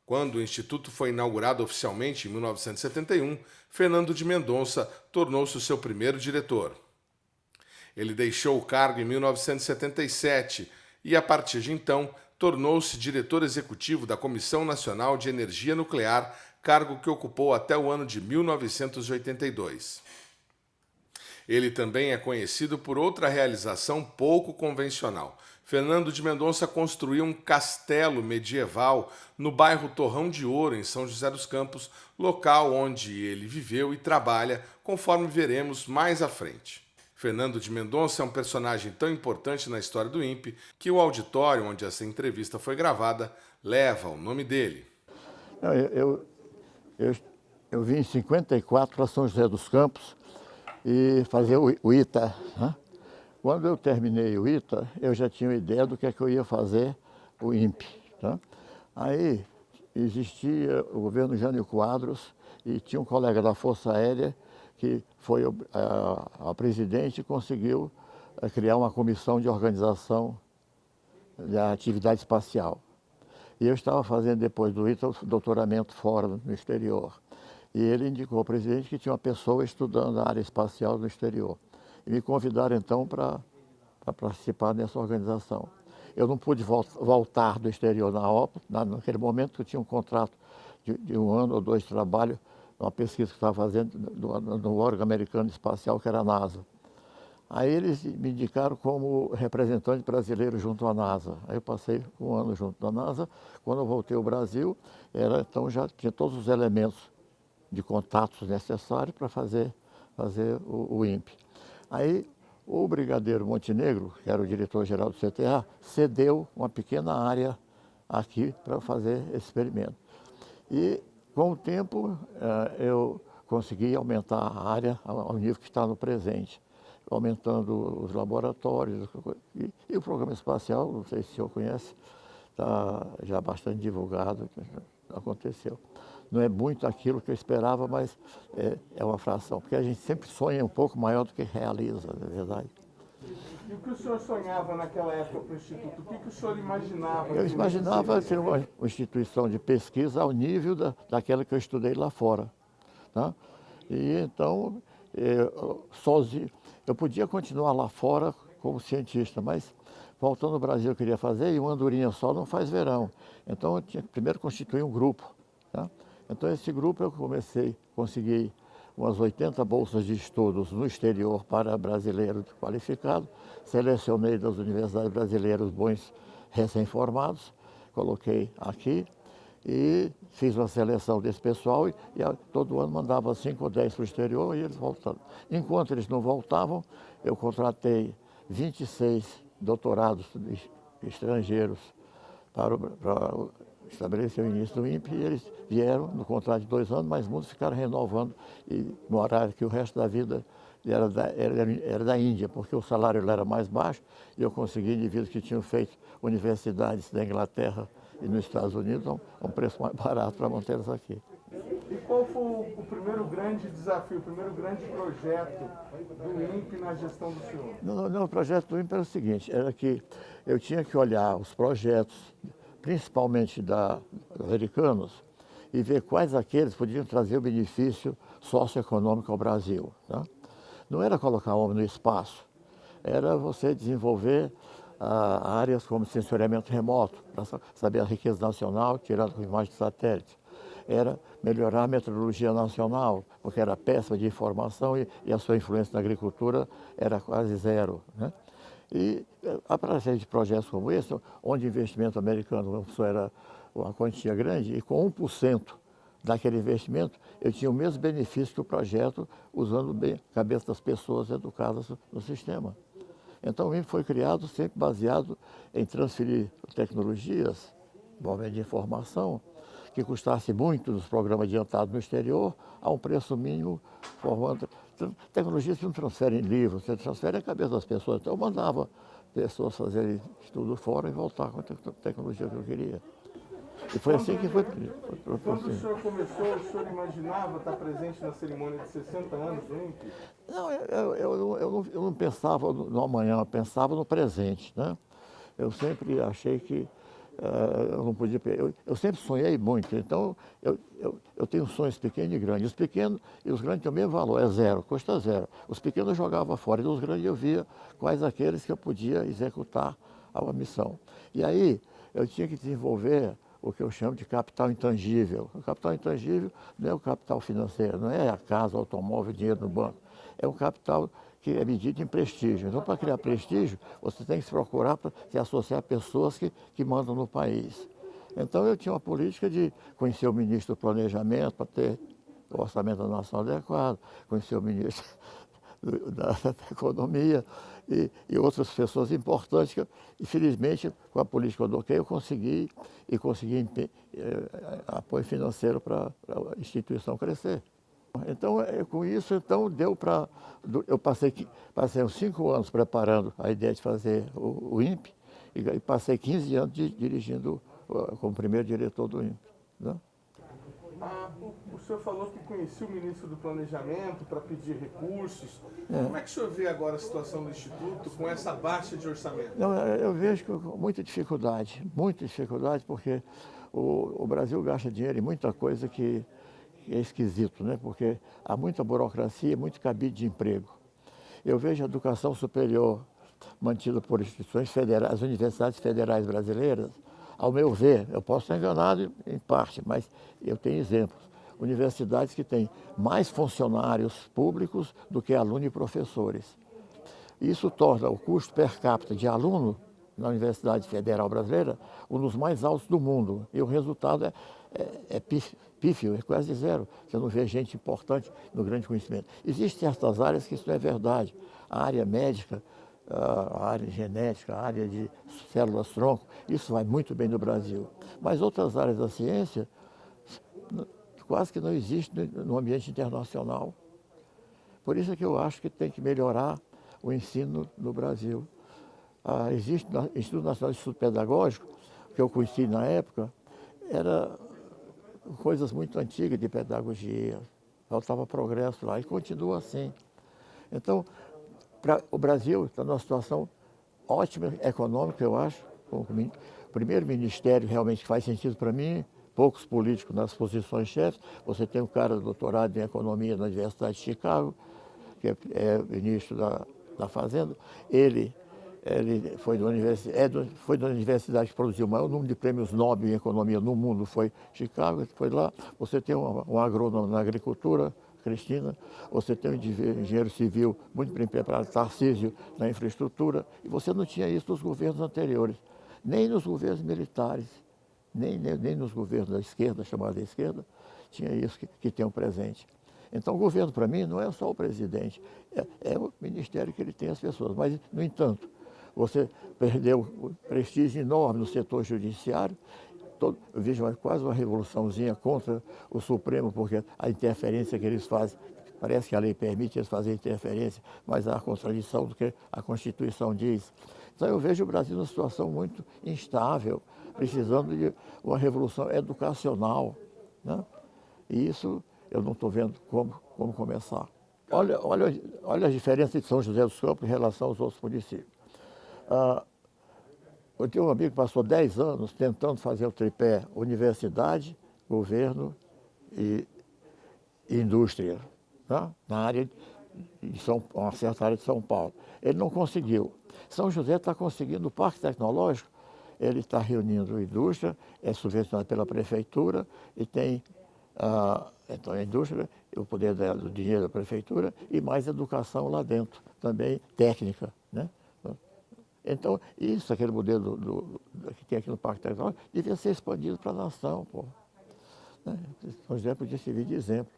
Quando o Instituto foi inaugurado oficialmente em 1971, Fernando de Mendonça tornou-se o seu primeiro diretor. Ele deixou o cargo em 1977 e, a partir de então, tornou-se diretor executivo da Comissão Nacional de Energia Nuclear, cargo que ocupou até o ano de 1982. Ele também é conhecido por outra realização pouco convencional. Fernando de Mendonça construiu um castelo medieval no bairro Torrão de Ouro, em São José dos Campos, local onde ele viveu e trabalha, conforme veremos mais à frente. Fernando de Mendonça é um personagem tão importante na história do INPE que o auditório onde essa entrevista foi gravada leva o nome dele. Eu vim em 54 para São José dos Campos e fazer o ITA, né? Quando eu terminei o ITA, eu já tinha uma ideia do que é que eu ia fazer o INPE. Tá? Aí existia o governo Jânio Quadros e tinha um colega da Força Aérea que foi a presidente e conseguiu criar uma comissão de organização da atividade espacial. E eu estava fazendo depois do ITA o doutoramento fora, no exterior. E ele indicou ao presidente que tinha uma pessoa estudando a área espacial no exterior. E me convidaram, então, para participar dessa organização. Eu não pude voltar do exterior naquele momento, eu tinha um contrato de 1 ano ou 2 de trabalho, uma pesquisa que estava fazendo no órgão americano espacial, que era a NASA. Aí eles me indicaram como representante brasileiro junto à NASA. Aí eu passei 1 ano junto à NASA. Quando eu voltei ao Brasil, então já tinha todos os elementos de contatos necessários para fazer o INPE. Aí o brigadeiro Montenegro, que era o diretor-geral do CTA, cedeu uma pequena área aqui para fazer esse experimento. E com o tempo eu consegui aumentar a área ao nível que está no presente, aumentando os laboratórios e o programa espacial, não sei se o senhor conhece, está já bastante divulgado, aconteceu. Não é muito aquilo que eu esperava, mas é uma fração, porque a gente sempre sonha um pouco maior do que realiza, não é verdade? E o que o senhor sonhava naquela época para o Instituto? O que o senhor imaginava? Eu imaginava ser uma instituição de pesquisa ao nível daquela que eu estudei lá fora. Tá? E então, sozinho, eu podia continuar lá fora como cientista, mas voltando ao Brasil eu queria fazer, e uma andorinha só não faz verão. Então eu tinha que primeiro constituir um grupo. Tá? Então, esse grupo eu consegui umas 80 bolsas de estudos no exterior para brasileiros qualificados, selecionei das universidades brasileiras bons recém-formados, coloquei aqui e fiz uma seleção desse pessoal e todo ano mandava 5 ou 10 para o exterior e eles voltavam. Enquanto eles não voltavam, eu contratei 26 doutorados estrangeiros para estabelecer o início do INPE e eles vieram no contrato de 2 anos, mas muitos ficaram renovando e no horário que o resto da vida era da Índia, porque o salário lá era mais baixo e eu consegui indivíduos que tinham feito universidades da Inglaterra e nos Estados Unidos a um preço mais barato para mantê-los aqui. E qual foi o primeiro grande desafio, o primeiro grande projeto do INPE na gestão do senhor? Não, o projeto do INPE era o seguinte, era que eu tinha que olhar os projetos, principalmente americanos, e ver quais aqueles podiam trazer o benefício socioeconômico ao Brasil. Tá? Não era colocar homem no espaço, era você desenvolver áreas como sensoriamento remoto, para saber a riqueza nacional, tirada com imagem de satélite. Era melhorar a meteorologia nacional, porque era péssima de informação e a sua influência na agricultura era quase zero. Né? E através de projetos como esse, onde o investimento americano era uma quantia grande, e com 1% daquele investimento, eu tinha o mesmo benefício que o projeto, usando bem a cabeça das pessoas educadas no sistema. Então, o INPE foi criado sempre baseado em transferir tecnologias, envolvendo de informação, que custasse muito nos programas adiantados no exterior, a um preço mínimo, formando tecnologias que não transferem livros, você transfere a cabeça das pessoas. Então, eu mandava pessoas fazerem estudo fora e voltar com a tecnologia que eu queria. E foi assim que foi. Quando o senhor começou, o senhor imaginava estar presente na cerimônia de 60 anos do INPE? Não, eu não pensava no amanhã, eu pensava no presente. Né? Eu sempre achei que eu não podia. Eu sempre sonhei muito, então eu tenho sonhos pequenos e grandes. Os pequenos e os grandes têm o mesmo valor, é zero, custa zero. Os pequenos eu jogava fora e dos grandes eu via quais aqueles que eu podia executar a missão. E aí eu tinha que desenvolver o que eu chamo de capital intangível. O capital intangível não é o capital financeiro, não é a casa, o automóvel, o dinheiro no banco. É um capital que é medido em prestígio. Então, para criar prestígio, você tem que se procurar para se associar a pessoas que mandam no país. Então, eu tinha uma política de conhecer o ministro do Planejamento para ter o orçamento da nação adequado, conhecer o ministro da Economia e outras pessoas importantes que, infelizmente, com a política que eu adoquei, eu consegui apoio financeiro para a instituição crescer. Então, com isso, deu para... Eu passei uns 5 anos preparando a ideia de fazer o INPE e passei 15 anos dirigindo como primeiro diretor do INPE. Né? O senhor falou que conhecia o ministro do Planejamento para pedir recursos. Como é que o senhor vê agora a situação do Instituto com essa baixa de orçamento? Não, eu vejo com muita dificuldade, porque o Brasil gasta dinheiro em muita coisa que é esquisito, né? Porque há muita burocracia, muito cabide de emprego. Eu vejo a educação superior mantida por instituições federais, as universidades federais brasileiras, ao meu ver, eu posso estar enganado em parte, mas eu tenho exemplos. Universidades que têm mais funcionários públicos do que alunos e professores. Isso torna o custo per capita de aluno na Universidade Federal Brasileira um dos mais altos do mundo. E o resultado é pífio, é quase zero. Você não vê gente importante no grande conhecimento. Existem certas áreas que isso não é verdade. A área médica, a área genética, a área de células-tronco, isso vai muito bem no Brasil. Mas outras áreas da ciência quase que não existem no ambiente internacional. Por isso é que eu acho que tem que melhorar o ensino no Brasil. Existe o Instituto Nacional de Estudo Pedagógico, que eu conheci na época, era coisas muito antigas de pedagogia, faltava progresso lá e continua assim. Então, o Brasil está numa situação ótima, econômica, eu acho. O primeiro ministério realmente que faz sentido para mim, poucos políticos nas posições chefes. Você tem um cara doutorado em economia na Universidade de Chicago, que é ministro da Fazenda. Ele Ele foi da universidade que produziu o maior número de prêmios Nobel em economia no mundo, foi Chicago, foi lá. Você tem um agrônomo na agricultura, Cristina, você tem um engenheiro civil muito bem preparado, Tarcísio, na infraestrutura, e você não tinha isso nos governos anteriores, nem nos governos militares, nem nos governos da esquerda, chamada esquerda, tinha isso que tem um presente. Então, o governo, para mim, não é só o presidente, é o ministério que ele tem as pessoas. Mas, no entanto, você perdeu um prestígio enorme no setor judiciário. Eu vejo quase uma revoluçãozinha contra o Supremo, porque a interferência que eles fazem, parece que a lei permite eles fazerem interferência, mas há contradição do que a Constituição diz. Então, eu vejo o Brasil numa situação muito instável, precisando de uma revolução educacional, né? E isso eu não estou vendo como começar. Olha a diferença de São José dos Campos em relação aos outros municípios. Eu tenho um amigo que passou 10 anos tentando fazer o tripé universidade, governo e indústria, tá? Na área de uma certa área de São Paulo. Ele não conseguiu. São José está conseguindo o Parque Tecnológico, ele está reunindo indústria, é subvencionado pela prefeitura e tem então a indústria, o poder do dinheiro da prefeitura e mais educação lá dentro, também técnica, né? Então, isso, aquele modelo que tem aqui no Parque Tecnológico, devia ser expandido para a nação, pô. Né? São José podia servir de exemplo.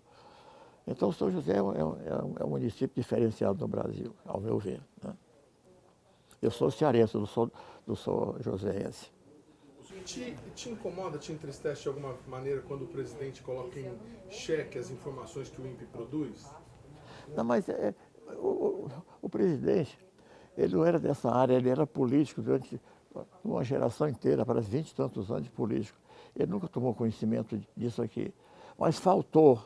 Então, São José é um município diferenciado no Brasil, ao meu ver, né? Eu sou cearense, não sou joséense. Te incomoda, te entristece de alguma maneira quando o presidente coloca em xeque as informações que o INPE produz? Não, mas o presidente, ele não era dessa área, ele era político durante uma geração inteira, parece 20 e tantos anos de político. Ele nunca tomou conhecimento disso aqui. Mas faltou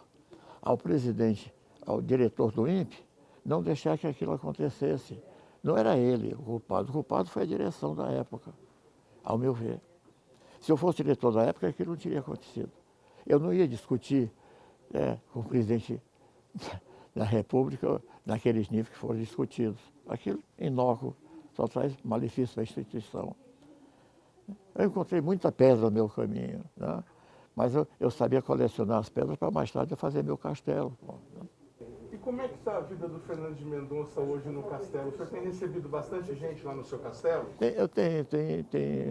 ao presidente, ao diretor do INPE, não deixar que aquilo acontecesse. Não era ele o culpado foi a direção da época, ao meu ver. Se eu fosse diretor da época, aquilo não teria acontecido. Eu não ia discutir com o presidente da República naqueles níveis que foram discutidos. Aquilo inócuo, só traz malefício para a instituição. Eu encontrei muita pedra no meu caminho, né? Mas eu sabia colecionar as pedras para mais tarde eu fazer meu castelo. Né? E como é que está a vida do Fernando de Mendonça hoje no castelo? O senhor tem recebido bastante gente lá no seu castelo? Eu tenho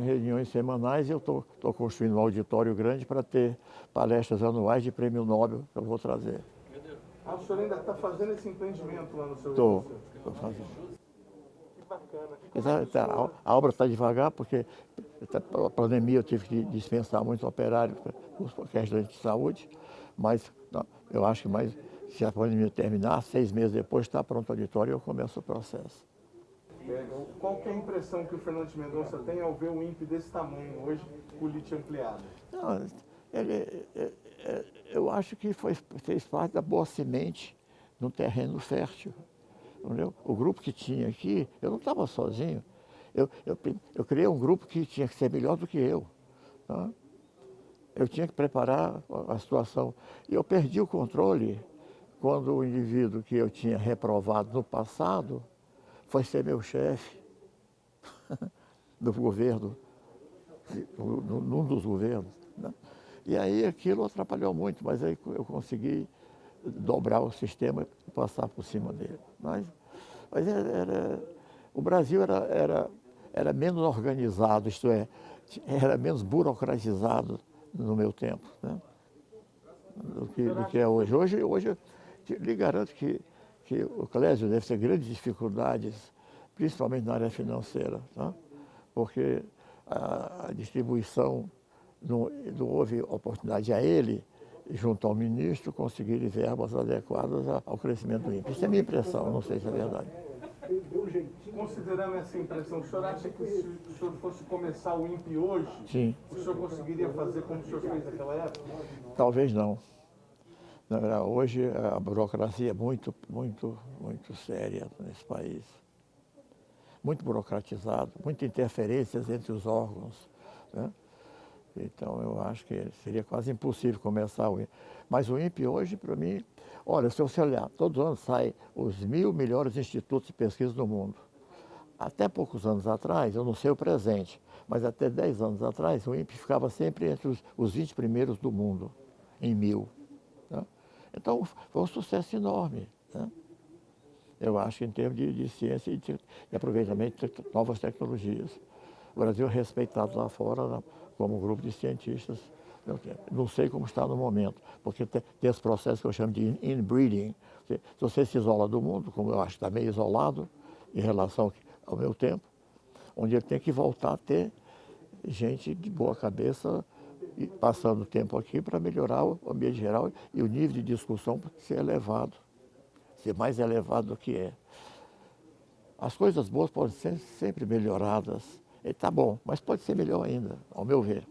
reuniões semanais e eu estou construindo um auditório grande para ter palestras anuais de prêmio Nobel que eu vou trazer. O senhor ainda está fazendo esse empreendimento lá no seu... Estou fazendo. Que bacana. A obra está devagar porque a pandemia eu tive que dispensar muitos operários por questões de saúde, mas não, eu acho que se a pandemia terminar, 6 meses depois está pronto o auditório e eu começo o processo. Qual que é a impressão que o Fernando de Mendonça tem ao ver o INPE desse tamanho hoje, com o LIT ampliado? Não, eu acho que fez parte da boa semente num terreno fértil. Entendeu? O grupo que tinha aqui, eu não estava sozinho. Eu criei um grupo que tinha que ser melhor do que eu. Tá? Eu tinha que preparar a situação. E eu perdi o controle quando o indivíduo que eu tinha reprovado no passado foi ser meu chefe do governo, num dos governos. Né? E aí aquilo atrapalhou muito, mas aí eu consegui dobrar o sistema e passar por cima dele. Mas o Brasil era menos organizado, isto é, era menos burocratizado no meu tempo, né? do que é hoje. Hoje eu lhe garanto que o Clésio deve ter grandes dificuldades, principalmente na área financeira, tá? Porque a distribuição não houve oportunidade a ele, junto ao ministro, conseguir verbas adequadas ao crescimento do INPE. Isso é a minha impressão, não sei se é verdade. Considerando essa impressão, o senhor acha que se o senhor fosse começar o INPE hoje, sim, o senhor conseguiria fazer como o senhor fez naquela época? Talvez não. Na verdade, hoje a burocracia é muito séria nesse país. Muito burocratizado, muitas interferências entre os órgãos, né? Então, eu acho que seria quase impossível começar o INPE. Mas o INPE hoje, para mim, olha, se você olhar, todo ano saem os 1000 melhores institutos de pesquisa do mundo. Até poucos anos atrás, eu não sei o presente, mas até 10 anos atrás, o INPE ficava sempre entre os 20 primeiros do mundo, em 1000. Né? Então, foi um sucesso enorme. Né? Eu acho, em termos de ciência e de aproveitamento de novas tecnologias. O Brasil é respeitado lá fora, né, como grupo de cientistas. Não sei como está no momento, porque tem esse processo que eu chamo de inbreeding. Se você se isola do mundo, como eu acho que está meio isolado em relação ao meu tempo, onde ele tem que voltar a ter gente de boa cabeça e passando tempo aqui para melhorar o ambiente geral e o nível de discussão ser elevado, ser mais elevado do que é. As coisas boas podem ser sempre melhoradas. Está bom, mas pode ser melhor ainda, ao meu ver.